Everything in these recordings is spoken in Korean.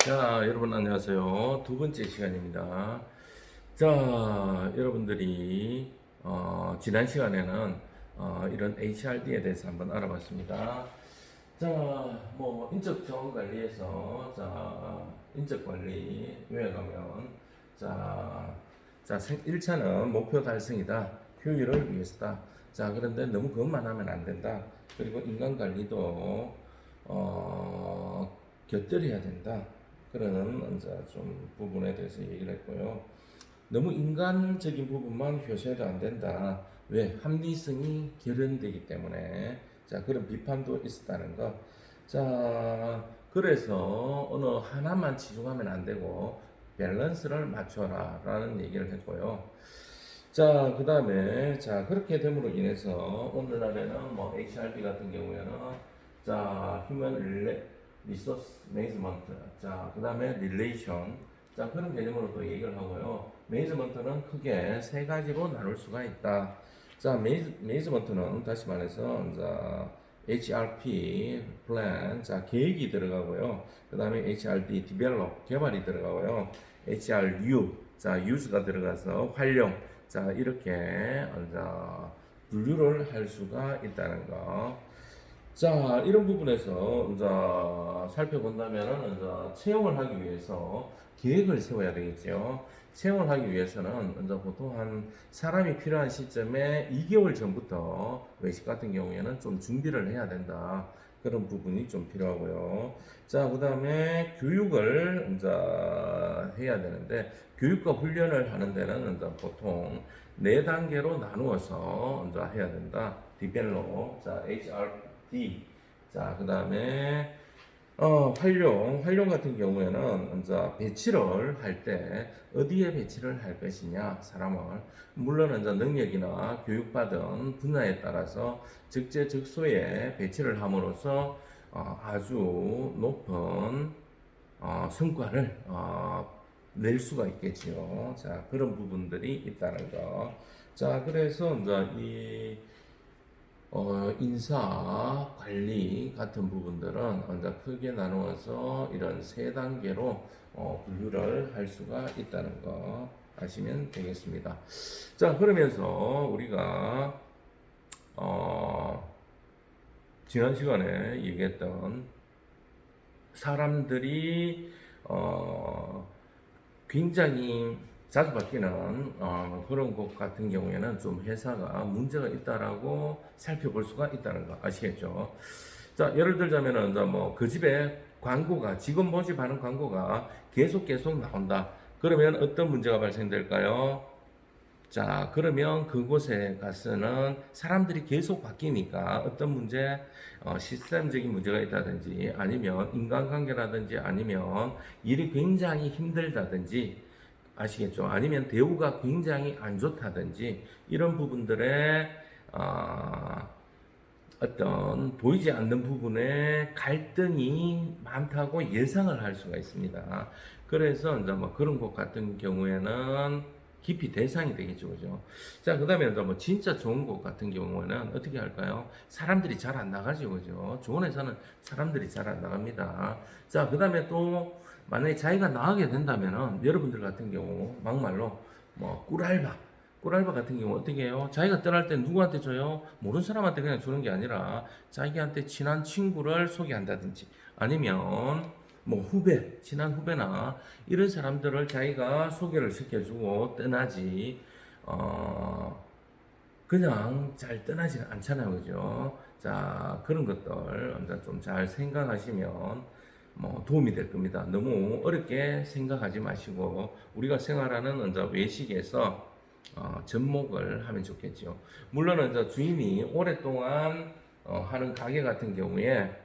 자, 여러분 안녕하세요. 두 번째 시간입니다. 자, 여러분들이 지난 시간에는 이런 HRD에 대해서 한번 알아봤습니다. 자, 뭐 인적 자원 관리에서 인적 관리 요약하면 자, 1차는 목표 달성이다. 효율을 위해서다. 자, 그런데 너무 그것만 하면 안 된다. 그리고 인간 관리도 곁들여야 된다. 그런 이제 좀 부분에 대해서 얘기를 했고요. 너무 인간적인 부분만 표시해도 안 된다. 왜? 합리성이 결연되기 때문에. 자, 그런 비판도 있었다는 거. 자, 그래서 어느 하나만 치중하면 안 되고 밸런스를 맞춰라 라는 얘기를 했고요. 자, 그 다음에, 자, 그렇게 됨으로 인해서 오늘날에는 뭐 HRD 같은 경우에는 자, 리소스 매니지먼트. 자, 그 다음에 릴레이션. 자, 그런 개념으로 또 얘기를 하고요. 매니지먼트는 크게 세 가지로 나눌 수가 있다. 자, 매니지먼트는 다시 말해서, 자, HRP, 플랜, 자, 계획이 들어가고요. 그 다음에 HRD, 디벨롭, 개발이 들어가고요. HRU, 자, 유즈가 들어가서 활용. 자, 이렇게, 자, 분류를 할 수가 있다는 거. 자, 이런 부분에서 이제 살펴본다면은 이제 채용을 하기 위해서 계획을 세워야 되겠죠. 채용을 하기 위해서는 이제 보통 한 사람이 필요한 시점에 2개월 전부터 외식 같은 경우에는 좀 준비를 해야 된다. 그런 부분이 좀 필요하고요. 자, 그 다음에 교육을 이제 해야 되는데 교육과 훈련을 하는 데는 이제 보통 4단계로 나누어서 이제 해야 된다. 디벨롭, 자, HRD, 자, 그 다음에 활용 같은 경우에는 이제 배치를 할 때 어디에 배치를 할 것이냐 사람을 물론 이제 능력이나 교육받은 분야에 따라서 적재적소에 배치를 함으로써 아주 높은 성과를 낼 수가 있겠지요. 자, 그런 부분들이 있다는 거. 자, 그래서 이제 인사 관리 같은 부분들은 이제 크게 나누어서 이런 세 단계로 분류를 할 수가 있다는 거 아시면 되겠습니다. 자, 그러면서 우리가 지난 시간에 얘기했던 사람들이 굉장히 자주 바뀌는 그런 곳 같은 경우에는 좀 회사가 문제가 있다라고 살펴볼 수가 있다는 거 아시겠죠? 자, 예를 들자면은 이제 뭐 그 집에 광고가 직원 모집하는 광고가 계속 나온다. 그러면 어떤 문제가 발생될까요? 자, 그러면 그곳에 가서는 사람들이 계속 바뀌니까 어떤 문제, 시스템적인 문제가 있다든지 아니면 인간관계라든지 아니면 일이 굉장히 힘들다든지 아시겠죠? 아니면 대우가 굉장히 안 좋다든지 이런 부분들의 어떤 보이지 않는 부분에 갈등이 많다고 예상을 할 수가 있습니다. 그래서 이제 뭐 그런 것 같은 경우에는 깊이 대상이 되겠죠, 그죠? 자, 그 다음에 이제 뭐 진짜 좋은 곳 같은 경우에는 어떻게 할까요? 사람들이 잘 안 나가죠, 그죠? 좋은 회사는 사람들이 잘 안 나갑니다. 자, 그 다음에 또 만약에 자기가 나가게 된다면은 여러분들 같은 경우 막말로 뭐 꿀알바 같은 경우 어떻게 해요? 자기가 떠날 때 누구한테 줘요? 모르는 사람한테 그냥 주는 게 아니라 자기한테 친한 친구를 소개한다든지 아니면 뭐 친한 후배나 이런 사람들을 자기가 소개를 시켜주고 떠나지, 그냥 잘 떠나지는 않잖아요. 그죠? 자, 그런 것들 좀 잘 생각하시면 뭐 도움이 될 겁니다. 너무 어렵게 생각하지 마시고 우리가 생활하는 이제 외식에서 접목을 하면 좋겠죠. 물론 이제 주인이 오랫동안 하는 가게 같은 경우에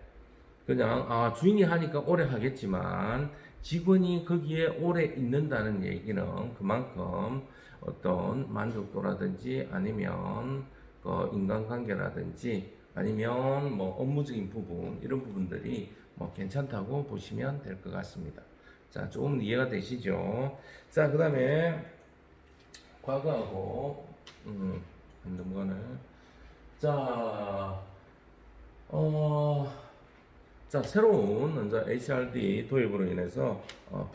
그냥 주인이 하니까 오래 하겠지만 직원이 거기에 오래 있는다는 얘기는 그만큼 어떤 만족도라든지 아니면 인간관계라든지 아니면 뭐 업무적인 부분 이런 부분들이 뭐 괜찮다고 보시면 될 것 같습니다. 자, 조금 이해가 되시죠? 자, 그 다음에 과거하고 넘어가네. 자, 어, 자, 새로운 이제 HRD 도입으로 인해서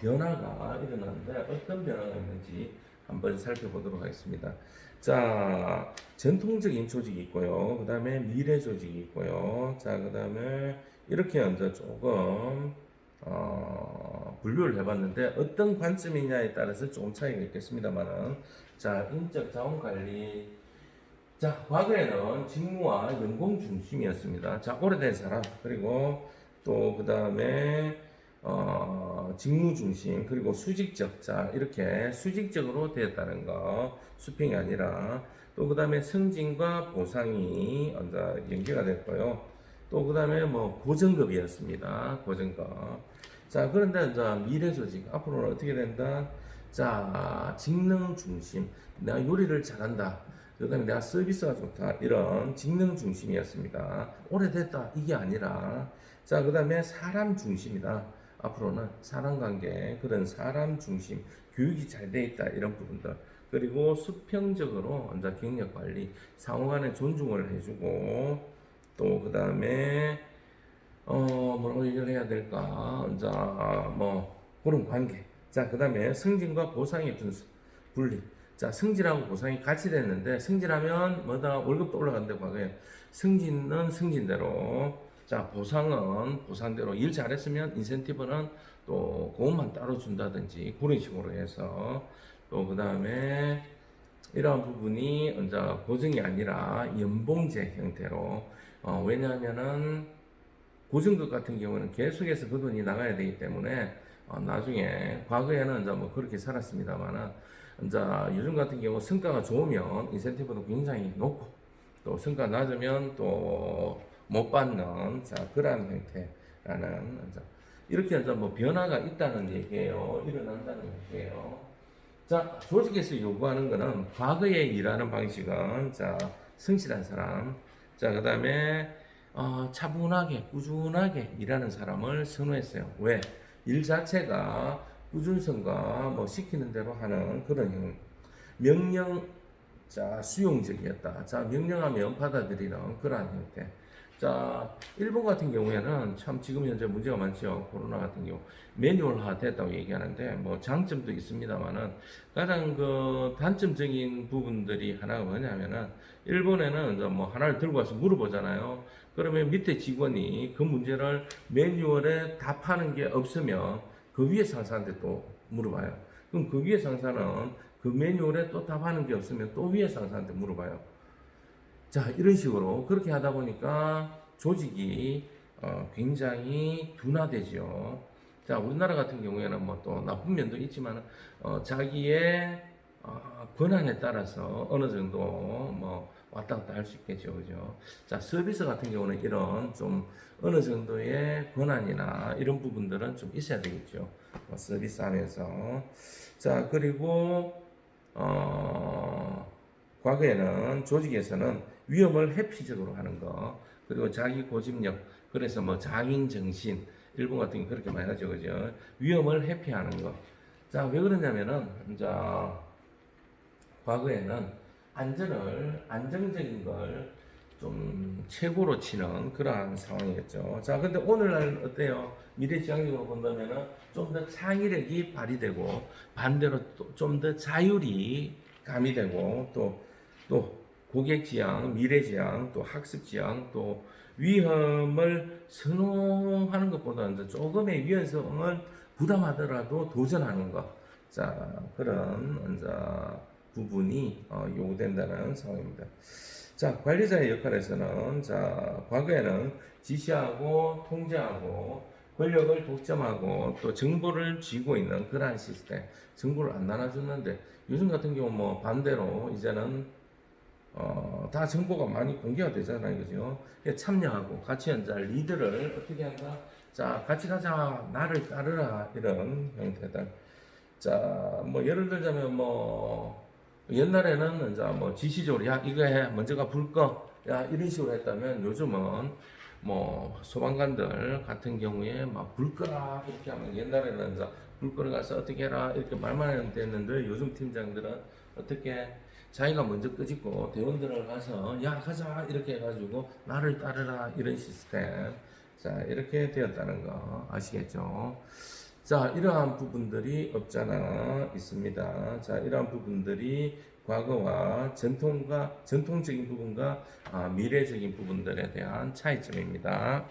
변화가 일어나는데 어떤 변화가 있는지 한번 살펴보도록 하겠습니다. 자, 전통적인 조직이 있고요. 그 다음에 미래 조직이 있고요. 자, 그 다음에 이렇게 이제 조금 분류를 해봤는데 어떤 관점이냐에 따라서 조금 차이가 있겠습니다만은, 자, 인적 자원 관리. 자, 과거에는 직무와 연봉 중심이었습니다. 자, 오래된 사람, 그리고 또 그 다음에 직무 중심, 그리고 수직적. 자, 이렇게 수직적으로 되었다는 거, 수평이 아니라. 또 그 다음에 승진과 보상이 이제 연계가 됐고요. 또 그 다음에 뭐 고정급이었습니다. 고정급. 자, 그런데 이제 미래 조직 앞으로는 어떻게 된다? 자, 직능 중심. 내가 요리를 잘한다. 그 다음에 내가 서비스가 좋다. 이런 직능 중심이었습니다. 오래됐다. 이게 아니라. 자, 그 다음에 사람 중심이다. 앞으로는 사람 관계, 그런 사람 중심, 교육이 잘 돼 있다. 이런 부분들. 그리고 수평적으로 이제 경력 관리, 상호 간에 존중을 해주고, 또 그 다음에 뭐라고 얘기를 해야 될까? 자, 뭐 그런 관계. 자, 그 다음에 승진과 보상의 분리. 자, 승진하고 보상이 같이 됐는데, 승진하면 뭐다? 월급도 올라간다고 과거에. 승진은 승진대로, 자, 보상은 보상대로. 일 잘했으면 인센티브는 또 그것만 따로 준다든지 그런 식으로 해서, 또 그 다음에 이러한 부분이 이제 고정이 아니라 연봉제 형태로. 왜냐하면은 고정급 같은 경우는 계속해서 그 돈이 나가야 되기 때문에 나중에, 과거에는 이제 뭐 그렇게 살았습니다만은, 이제 요즘 같은 경우 성과가 좋으면 인센티브도 굉장히 높고, 또 성과 낮으면 또 못 받는, 자, 그러한 형태라는, 이제 이렇게 이제 뭐 변화가 있다는 얘기예요. 일어난다는 얘기예요. 자, 조직에서 요구하는 거는 과거에 일하는 방식은, 자, 성실한 사람, 자, 그 다음에 차분하게 꾸준하게 일하는 사람을 선호했어요. 왜? 일 자체가 꾸준성과 뭐 시키는 대로 하는 그런 명령, 자, 수용적이었다. 자, 명령하면 받아들이는 그러한 형태. 자, 일본 같은 경우에는 참 지금 현재 문제가 많죠. 코로나 같은 경우 매뉴얼화 됐다고 얘기하는데, 뭐 장점도 있습니다만은 가장 그 단점적인 부분들이 하나가 뭐냐면은, 일본에는 이제 뭐 하나를 들고 와서 물어보잖아요. 그러면 밑에 직원이 그 문제를 매뉴얼에 답하는 게 없으면 그 위에 상사한테 또 물어봐요. 그럼 그 위에 상사는 그 매뉴얼에 또 답하는 게 없으면 또 위에 상사한테 물어봐요. 자, 이런 식으로 그렇게 하다 보니까 조직이 굉장히 둔화되죠. 자, 우리나라 같은 경우에는 뭐 또 나쁜 면도 있지만 자기의 권한에 따라서 어느 정도 뭐 왔다 갔다 할 수 있겠죠, 그죠? 자, 서비스 같은 경우는 이런 좀 어느 정도의 권한이나 이런 부분들은 좀 있어야 되겠죠. 서비스 하면서. 자, 그리고 과거에는 조직에서는 위험을 회피적으로 하는 거, 그리고 자기 고집력, 그래서 뭐 장인 정신, 일본 같은 게 그렇게 많이 하죠, 그죠? 위험을 회피하는 거. 자, 왜 그러냐면은, 이제 과거에는 안정적인 걸 좀 최고로 치는 그러한 상황이었죠. 자, 근데 오늘날 어때요? 미래지향적으로 본다면은 좀 더 창의력이 발휘되고, 반대로 좀 더 자율이 가미되고, 또 고객 지향, 미래 지향, 또 학습 지향, 또 위험을 선호하는 것보다 이제 조금의 위험성을 부담하더라도 도전하는 것. 자, 그런 이제 부분이 요구된다는 상황입니다. 자, 관리자의 역할에서는, 자, 과거에는 지시하고 통제하고 권력을 독점하고 또 정보를 쥐고 있는 그러한 시스템, 정보를 안 나눠줬는데, 요즘 같은 경우 뭐 반대로 이제는 다 정보가 많이 공개가 되잖아요, 그죠? 참여하고 같이 앉아 리드를 어떻게 한다? 자, 같이 가자, 나를 따르라, 이런 형태들. 자, 뭐 예를 들자면 뭐 옛날에는 이제 뭐 지시적으로, 야, 이거 해, 먼저가 불 꺼, 야, 이런 식으로 했다면, 요즘은 뭐 소방관들 같은 경우에 막 불 꺼라 이렇게 하면, 옛날에는 이제 불 끄러 가서 어떻게 해라 이렇게 말만 하면 됐는데, 요즘 팀장들은 어떻게 자기가 먼저 끄집고 대원들을 가서 야, 가자 이렇게 해가지고 나를 따르라, 이런 시스템. 자, 이렇게 되었다는 거 아시겠죠? 자, 이러한 부분들이 없잖아 있습니다. 자, 이러한 부분들이 과거와 전통적인 부분과 미래적인 부분들에 대한 차이점입니다.